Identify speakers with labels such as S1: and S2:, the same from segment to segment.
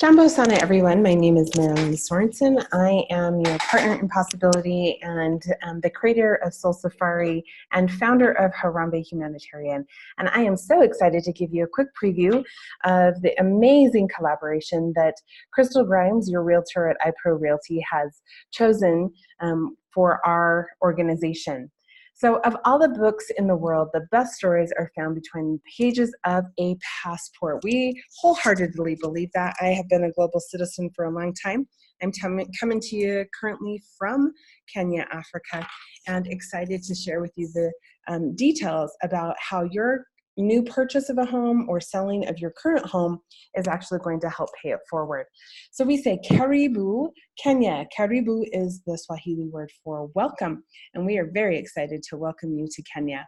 S1: Jambo Sana, everyone. My name is Marilyn Sorensen. I am your partner in Possibility and the creator of Soul Safari and founder of Harambe Humanitarian. And I am so excited to give you a quick preview of the amazing collaboration that Crystal Grimes, your realtor at iPro Realty, has chosen for our organization. So of all the books in the world, the best stories are found between pages of a passport. We wholeheartedly believe that. I have been a global citizen for a long time. I'm coming to you currently from Kenya, Africa, and excited to share with you the details about how your new purchase of a home or selling of your current home is actually going to help pay it forward. So we say karibu, Kenya. Karibu is the Swahili word for welcome, and we are very excited to welcome you to Kenya,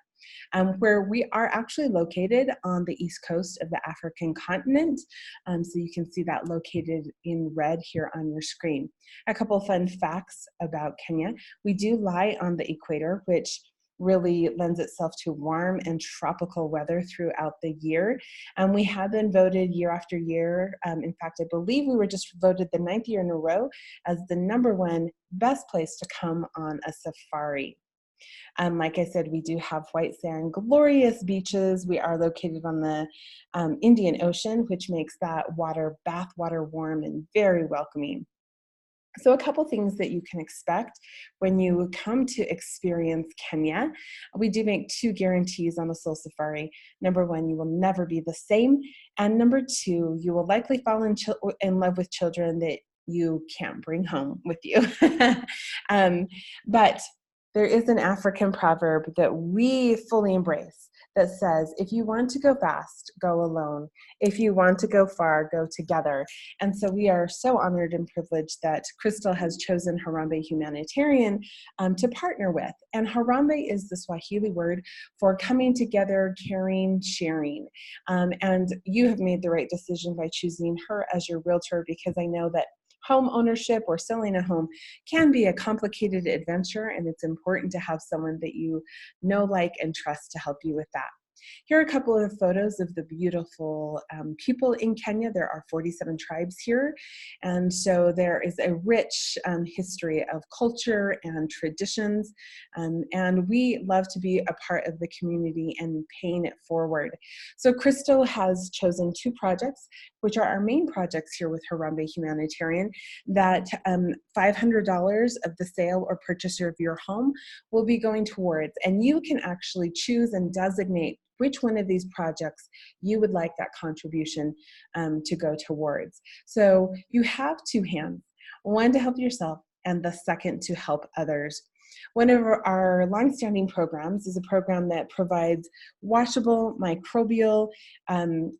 S1: where we are actually located on the east coast of the African continent. So you can see that located in red here on your screen. A couple fun facts about Kenya. We do lie on the equator, which really lends itself to warm and tropical weather throughout the year. We have been voted year after year. In fact, I believe we were just voted the 9th year in a row as the #1 best place to come on a safari. Like I said, we do have white sand, glorious beaches. We are located on the Indian Ocean, which makes that bath water warm and very welcoming. So a couple things that you can expect when you come to experience Kenya. We do make 2 guarantees on a soul safari. #1, you will never be the same. And #2, you will likely fall in love with children that you can't bring home with you. But there is an African proverb that we fully embrace that says, if you want to go fast, go alone. If you want to go far, go together. And so we are so honored and privileged that Crystal has chosen Harambe Humanitarian to partner with. And Harambe is the Swahili word for coming together, caring, sharing. And you have made the right decision by choosing her as your realtor, because I know that home ownership or selling a home can be a complicated adventure, and it's important to have someone that you know, like, and trust to help you with that. Here are a couple of photos of the beautiful people in Kenya. There are 47 tribes here, and so there is a rich history of culture and traditions, and we love to be a part of the community and paying it forward. So Crystal has chosen 2 projects, which are our main projects here with Harambe Humanitarian, that $500 of the sale or purchase of your home will be going towards, and you can actually choose and designate which one of these projects you would like that contribution to go towards. So you have 2 hands, one to help yourself and the second to help others. One of our longstanding programs is a program that provides washable, microbial,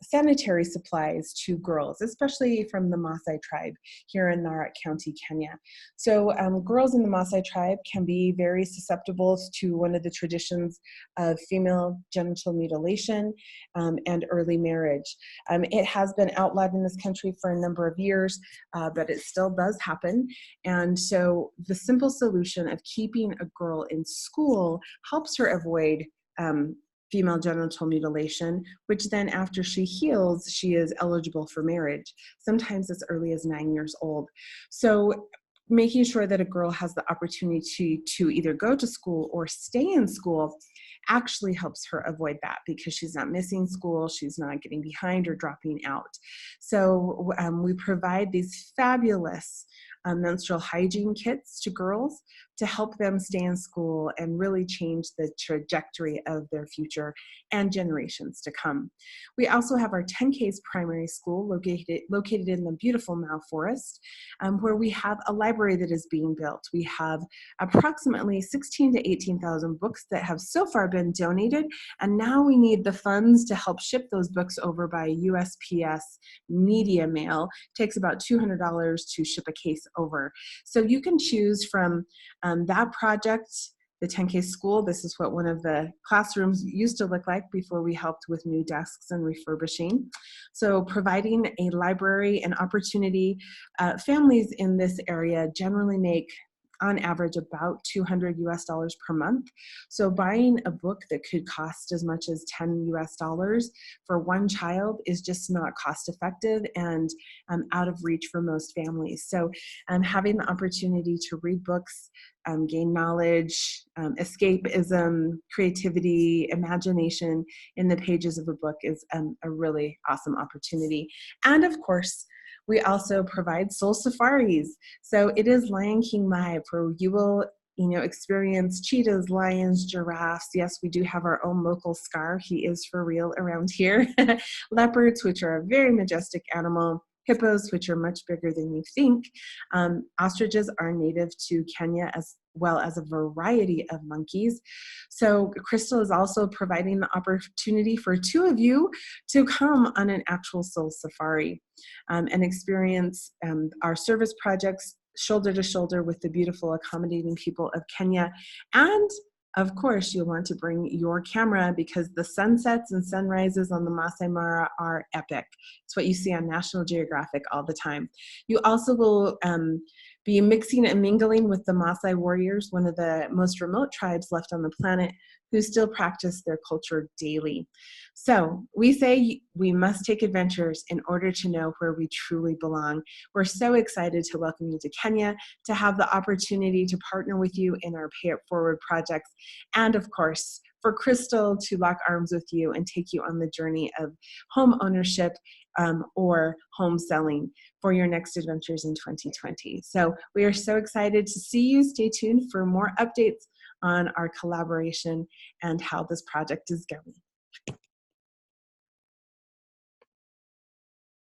S1: sanitary supplies to girls, especially from the Maasai tribe here in Narok County, Kenya. So girls in the Maasai tribe can be very susceptible to one of the traditions of female genital mutilation and early marriage. It has been outlawed in this country for a number of years, but it still does happen. And so the simple solution of keeping a girl in school helps her avoid female genital mutilation, which then after she heals, she is eligible for marriage, sometimes as early as 9 years old. So making sure that a girl has the opportunity to either go to school or stay in school actually helps her avoid that, because she's not missing school, she's not getting behind or dropping out. So we provide these fabulous menstrual hygiene kits to girls to help them stay in school and really change the trajectory of their future and generations to come. We also have our Tenkes Primary School located in the beautiful Mau Forrest, where we have a library that is being built. We have approximately 16,000 to 18,000 books that have so far been donated, and now we need the funds to help ship those books over by USPS media mail. It takes about $200 to ship a case over. So you can choose from that project, the Tenkes School. This is what one of the classrooms used to look like before we helped with new desks and refurbishing. So providing a library and opportunity, families in this area generally make on average about $200 per month. So buying a book that could cost as much as $10 for one child is just not cost effective and out of reach for most families. So having the opportunity to read books, gain knowledge, escapism, creativity, imagination in the pages of a book is a really awesome opportunity. And of course, we also provide soul safaris. So it is Lion King Live, where you will experience cheetahs, lions, giraffes. Yes, we do have our own local Scar. He is for real around here. Leopards, which are a very majestic animal. Hippos, which are much bigger than you think. Ostriches are native to Kenya, as well as a variety of monkeys. So Crystal is also providing the opportunity for two of you to come on an actual soul safari and experience our service projects shoulder to shoulder with the beautiful, accommodating people of Kenya. And of course, you'll want to bring your camera because the sunsets and sunrises on the Masai Mara are epic. It's what you see on National Geographic all the time. You also will be mixing and mingling with the Maasai warriors, one of the most remote tribes left on the planet, who still practice their culture daily. So we say we must take adventures in order to know where we truly belong. We're so excited to welcome you to Kenya, to have the opportunity to partner with you in our Pay It Forward projects, and of course, for Crystal to lock arms with you and take you on the journey of home ownership or home selling for your next adventures in 2020. So we are so excited to see you. Stay tuned for more updates on our collaboration and how this project is going.